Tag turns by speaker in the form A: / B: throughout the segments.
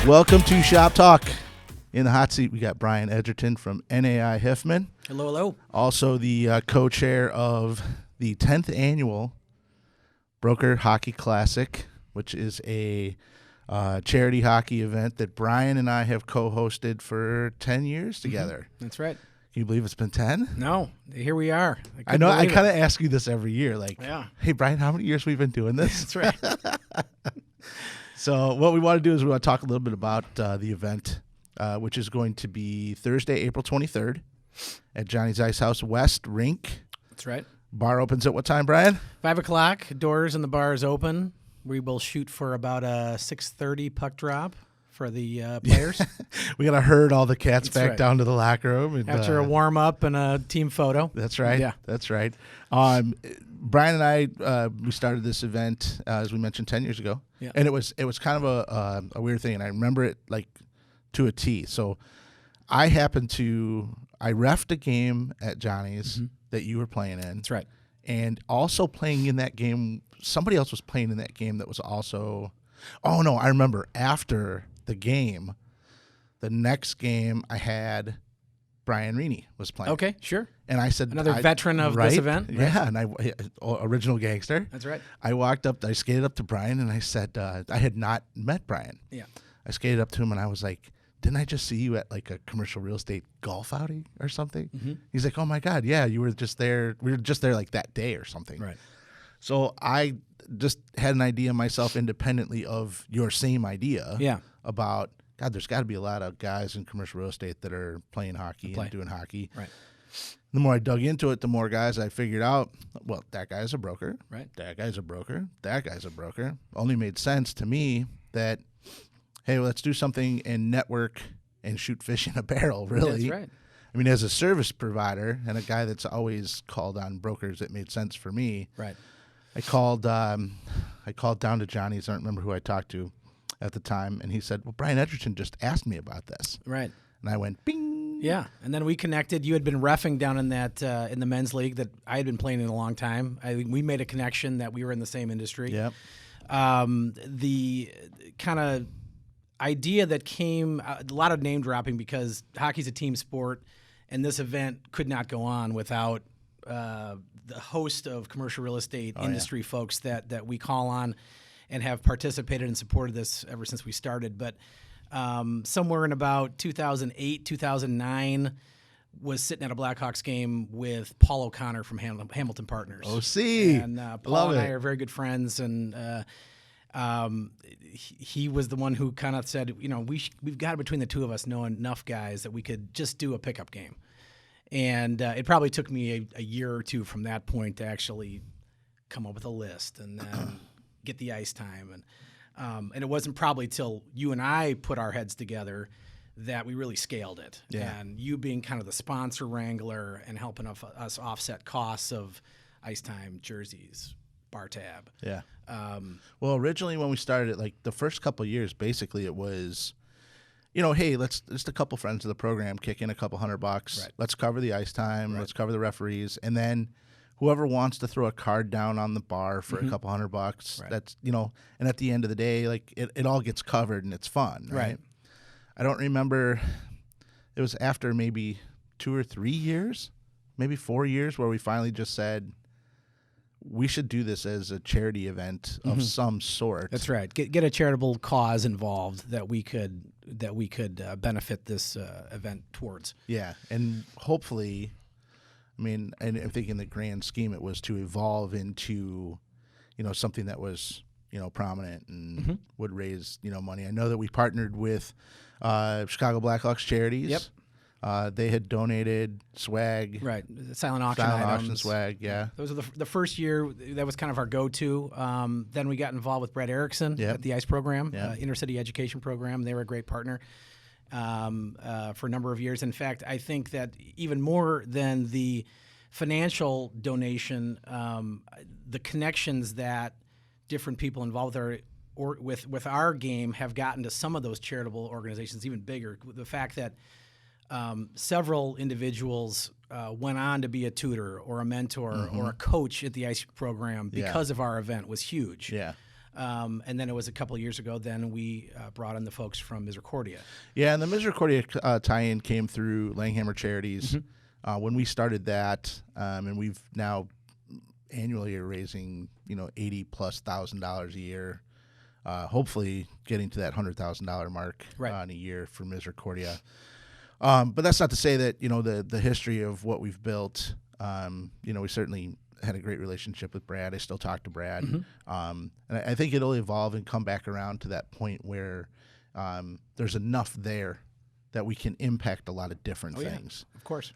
A: Welcome to Shop Talk. In the hot seat, we got Brian Edgerton from NAI Hiffman.
B: Hello, hello.
A: Also the co-chair of the 10th Annual Broker Hockey Classic, which is a charity hockey event that Brian and I have co-hosted for 10 years together.
B: That's right.
A: Can you believe it's been 10?
B: No, here we are.
A: I know. I kind of ask you this every year. Like,
B: yeah.
A: Hey, Brian, how many years we've been doing this?
B: That's right.
A: So what we want to do is we want to talk a little bit about the event, which is going to be Thursday, April 23rd at Johnny's Ice House West Rink.
B: That's right.
A: Bar opens at what time, Brian?
B: 5 o'clock. Doors in the bar is open. We will shoot for about a 6:30 puck drop for the players.
A: We got to herd all the cats
B: That's
A: back
B: right.
A: down to the locker room. And,
B: After a warm-up and a team photo.
A: That's right.
B: Yeah.
A: That's right. Brian and I, we started this event, as we mentioned, 10 years ago.
B: Yeah.
A: And it was kind of a weird thing, and I remember it like to a T. So I reffed a game at Johnny's that you were playing in.
B: That's right.
A: And also playing in that game, somebody else was playing in that game that was also, oh no, I remember after the game, the next game I had Brian Reaney was playing.
B: Okay, sure.
A: And I said,
B: Another veteran of this event. Right?
A: Yeah, and original gangster.
B: That's right.
A: I skated up to Brian and I said, I had not met Brian.
B: Yeah.
A: I skated up to him and I was like, didn't I just see you at like a commercial real estate golf outing or something? Mm-hmm. He's like, oh my God, yeah, you were just there. We were just there like that day or something.
B: Right.
A: So I just had an idea myself independently of your same idea.
B: Yeah.
A: About, God, there's got to be a lot of guys in commercial real estate that are playing hockey and doing hockey.
B: Right.
A: The more I dug into it, the more guys I figured out, well, that guy's a broker.
B: Right.
A: That guy's a broker. That guy's a broker. Only made sense to me that, hey, well, let's do something and network and shoot fish in a barrel, really.
B: That's right.
A: I mean, as a service provider and a guy that's always called on brokers, it made sense for me.
B: Right.
A: I called down to Johnny's. I don't remember who I talked to at the time, and he said, well, Brian Edgerton just asked me about this.
B: Right.
A: And I went, bing.
B: Yeah, and then we connected. You had been reffing down in that in the men's league that I had been playing in a long time. We made a connection that we were in the same industry.
A: Yep.
B: The kind of idea that came, a lot of name dropping because hockey's a team sport, and this event could not go on without the host of commercial real estate industry folks that we call on and have participated and supported this ever since we started. But somewhere in about 2008, 2009, was sitting at a Blackhawks game with Paul O'Connor from Hamilton Partners.
A: OC.
B: And Paul and I are very good friends, and he was the one who kind of said, you know, we've got between the two of us know enough guys that we could just do a pickup game. And it probably took me a year or two from that point to actually come up with a list and then get the ice time. And it wasn't probably till you and I put our heads together that we really scaled it.
A: Yeah.
B: And you being kind of the sponsor wrangler and helping us offset costs of ice time, jerseys, bar tab.
A: Yeah. Well, originally when we started it, like the first couple of years, basically it was, you know, hey, let's just a couple friends of the program kick in a couple $100.
B: Right.
A: Let's cover the ice time.
B: Right.
A: Let's cover the referees. And then whoever wants to throw a card down on the bar for a couple $100,
B: Right.
A: that's, you know, and at the end of the day, like it all gets covered and it's fun. Right. I don't remember. It was after maybe 2 or 3 years, maybe 4 years, where we finally just said, we should do this as a charity event of some sort.
B: That's right. Get a charitable cause involved that we could benefit this event towards.
A: Yeah, and hopefully, I mean, and I'm thinking the grand scheme, it was to evolve into, you know, something that was, you know, prominent and would raise, you know, money. I know that we partnered with Chicago Blackhawks Charities.
B: Yep.
A: They had donated swag.
B: Right. Silent auction items.
A: Swag, yeah.
B: Those are the first year, that was kind of our go-to. Then we got involved with Brett Erickson at the ICE program, Intercity Education Program. They were a great partner for a number of years. In fact, I think that even more than the financial donation, the connections that different people involved with our game have gotten to some of those charitable organizations even bigger. The fact that several individuals went on to be a tutor or a mentor or a coach at the ICE program because of our event was huge.
A: Yeah.
B: And then it was a couple of years ago, then we brought in the folks from Misericordia.
A: Yeah, and the Misericordia tie-in came through Langehaumer Charities when we started that, and we've now annually are raising $80,000+ a year, hopefully getting to that $100,000 mark in a year for Misericordia. But that's not to say that the history of what we've built. We certainly had a great relationship with Brad. I still talk to Brad, and I think it'll evolve and come back around to that point where there's enough there that we can impact a lot of different things.
B: Yeah, of course.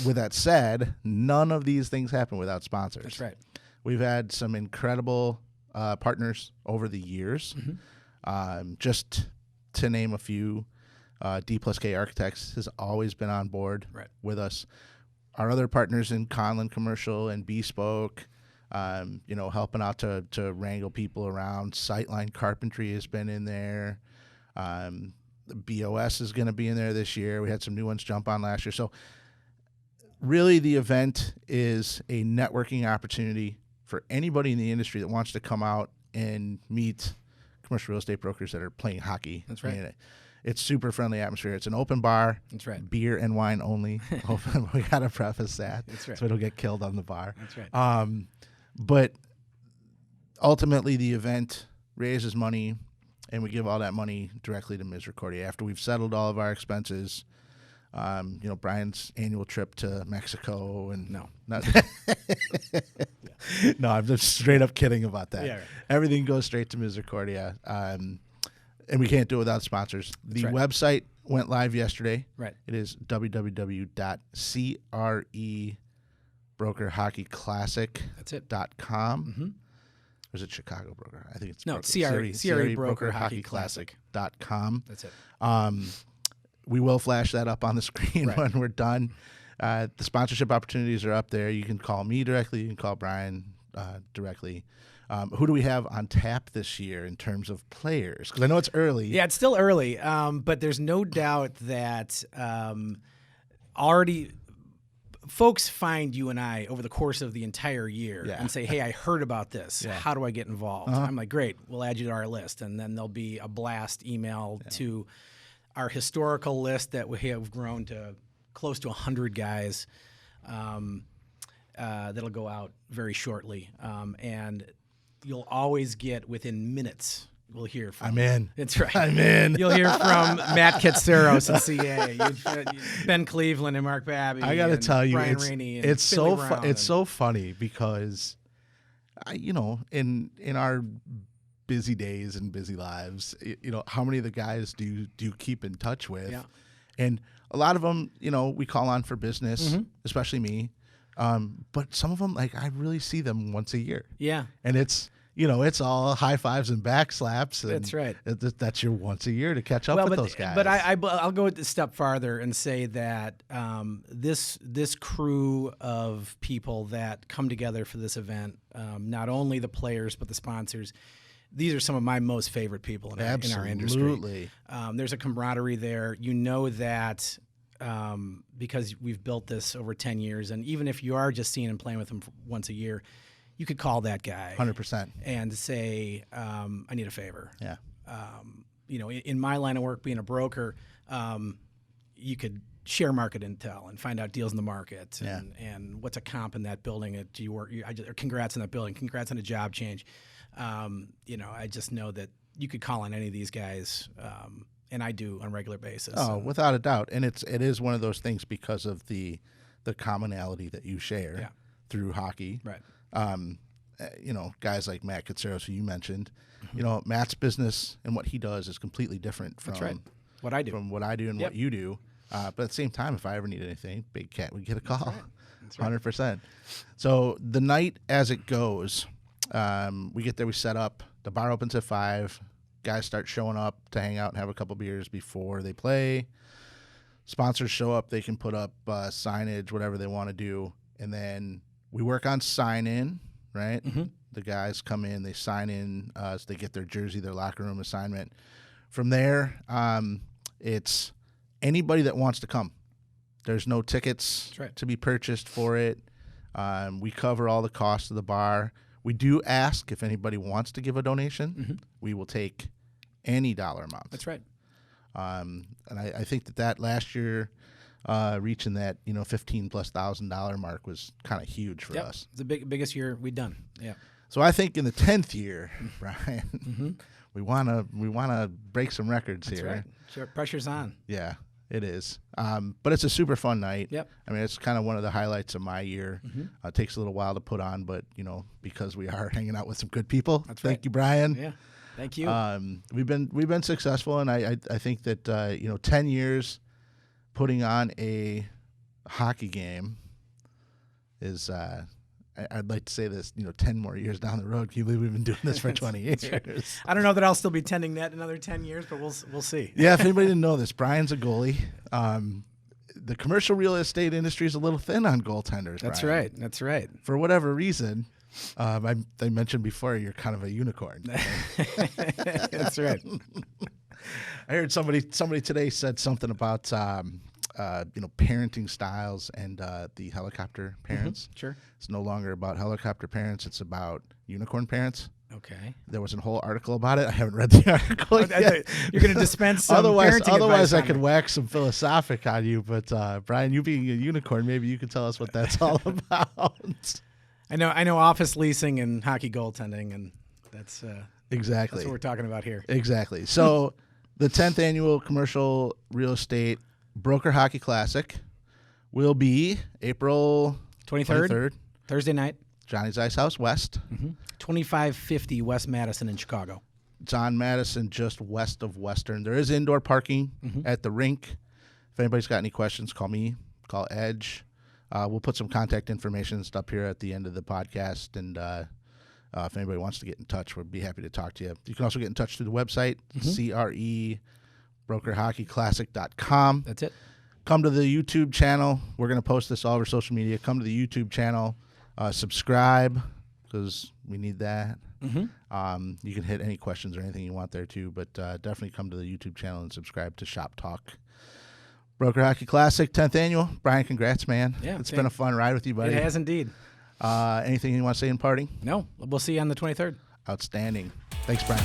A: With that said, none of these things happen without sponsors.
B: That's right.
A: We've had some incredible partners over the years. Just to name a few, D+K Architects has always been on board with us. Our other partners in Conlin Commercial and Bespoke, helping out to wrangle people around. Sightline Carpentry has been in there. BOS is going to be in there this year. We had some new ones jump on last year. So really the event is a networking opportunity for anybody in the industry that wants to come out and meet commercial real estate brokers that are playing hockey.
B: That's right.
A: It's super friendly atmosphere. It's an open bar.
B: That's right.
A: Beer and wine only. We got to preface that.
B: That's right.
A: So it'll get killed on the bar.
B: That's right.
A: But ultimately the event raises money, and we give all that money directly to Misericordia. After we've settled all of our expenses, Brian's annual trip to Mexico and
B: no,
A: I'm just straight up kidding about that.
B: Yeah, right.
A: Everything goes straight to Misericordia, and we can't do it without sponsors. The website went live yesterday.
B: Right.
A: It is www.CREBrokerHockeyClassic.com. Or is it Chicago Broker? I think it's
B: CRE Broker Hockey
A: Classic.com.
B: That's it.
A: We will flash that up on the screen when we're done. The sponsorship opportunities are up there. You can call me directly. You can call Brian directly. Who do we have on tap this year in terms of players? Because I know it's early.
B: Yeah, it's still early, but there's no doubt that already folks find you and I over the course of the entire year and say, hey, I heard about this. How do I get involved? I'm like, great, we'll add you to our list. And then there'll be a blast email to our historical list that we have grown to close to 100 guys that'll go out very shortly. And you'll always get within minutes. We'll hear from.
A: I'm in.
B: That's right.
A: I'm in.
B: You'll hear from Matt Katsaros in CA, Ben Cleveland and Mark Babby.
A: I got to tell you,
B: Brian Rainey and
A: it's so
B: it's
A: so funny because, in our busy days and busy lives, how many of the guys do you keep in touch with?
B: Yeah.
A: And a lot of them, we call on for business, especially me. But some of them, I really see them once a year.
B: Yeah.
A: And it's all high fives and back slaps. And
B: that's right.
A: That's your once a year to catch up with those guys.
B: But I'll go a step farther and say that this crew of people that come together for this event, not only the players but the sponsors, these are some of my most favorite people in our industry.
A: Absolutely.
B: There's a camaraderie there. That because we've built this over 10 years, and even if you are just seeing and playing with them once a year, you could call that guy
A: 100%
B: and say, I need a favor.
A: Yeah.
B: In my line of work, being a broker, you could share market intel and find out deals in the market and what's a comp in that building. Congrats on that building. Congrats on a job change. I just know that you could call on any of these guys, and I do on a regular basis.
A: Oh, without a doubt. And it is one of those things because of the commonality that you share through hockey.
B: Right.
A: Guys like Matt Katsaros, who you mentioned, Matt's business and what he does is completely different from
B: what I do.
A: From what I do and what you do. But at the same time, if I ever need anything, Big Cat would get a call. That's right. 100%. So the night as it goes, we get there, we set up. The bar opens at 5. Guys start showing up to hang out and have a couple beers before they play. Sponsors show up. They can put up signage, whatever they want to do. And then we work on sign-in, right? The guys come in, they sign in, so they get their jersey, their locker room assignment. From there, it's anybody that wants to come. There's no tickets to be purchased for it. We cover all the costs of the bar. We do ask if anybody wants to give a donation. We will take any dollar amount.
B: That's right.
A: And I think that last year, reaching that $15,000+ mark was kind of huge for us.
B: It's the biggest year we've done. Yeah.
A: So I think in the 10th year, Brian, we wanna break some records
B: That's
A: here.
B: Right. Sure. Pressure's on.
A: Yeah, it is. But it's a super fun night.
B: Yep.
A: I mean, it's kind of one of the highlights of my year. It takes a little while to put on, but because we are hanging out with some good people.
B: That's right.
A: Thank you, Brian.
B: Yeah. Thank you.
A: We've been successful, and I think that 10 years putting on a hockey game is. I'd like to say this, 10 more years down the road. Can you believe we've been doing this for 20 years?
B: Right. I don't know that I'll still be tending that another 10 years, but we'll see.
A: Yeah, if anybody didn't know this, Brian's a goalie. The commercial real estate industry is a little thin on goaltenders.
B: That's
A: Brian.
B: right. That's right.
A: For whatever reason, I mentioned before, you're kind of a unicorn.
B: That's right.
A: I heard somebody today said something about parenting styles and the helicopter parents.
B: Sure.
A: It's no longer about helicopter parents. It's about unicorn parents.
B: Okay.
A: There was a whole article about it. I haven't read the article yet.
B: You're going to dispense some
A: otherwise
B: advice
A: I could wax some philosophic on you. But Brian, you being a unicorn, maybe you can tell us what that's all about.
B: I know office leasing and hockey goaltending, and that's
A: exactly
B: that's what we're talking about here.
A: Exactly. So the 10th annual Commercial Real Estate Broker Hockey Classic will be April
B: 23rd, Thursday night.
A: Johnny's Ice House West.
B: 2550 West Madison in Chicago.
A: It's on Madison, just west of Western. There is indoor parking at the rink. If anybody's got any questions, call me, call Edge. We'll put some contact information and stuff here at the end of the podcast, and if anybody wants to get in touch, we'd be happy to talk to you. You can also get in touch through the website, CRE Broker Hockey Classic.com.
B: That's it.
A: Come to the YouTube channel. We're going to post this all over social media. Come to the YouTube channel. Subscribe, because we need that. You can hit any questions or anything you want there too, but definitely come to the YouTube channel and subscribe to Shop Talk. Broker Hockey Classic, 10th annual. Brian, congrats, man.
B: Yeah,
A: it's been a fun ride with you, buddy.
B: It has indeed.
A: Anything you want to say in parting?
B: No. We'll see you on the 23rd.
A: Outstanding. Thanks, Brian.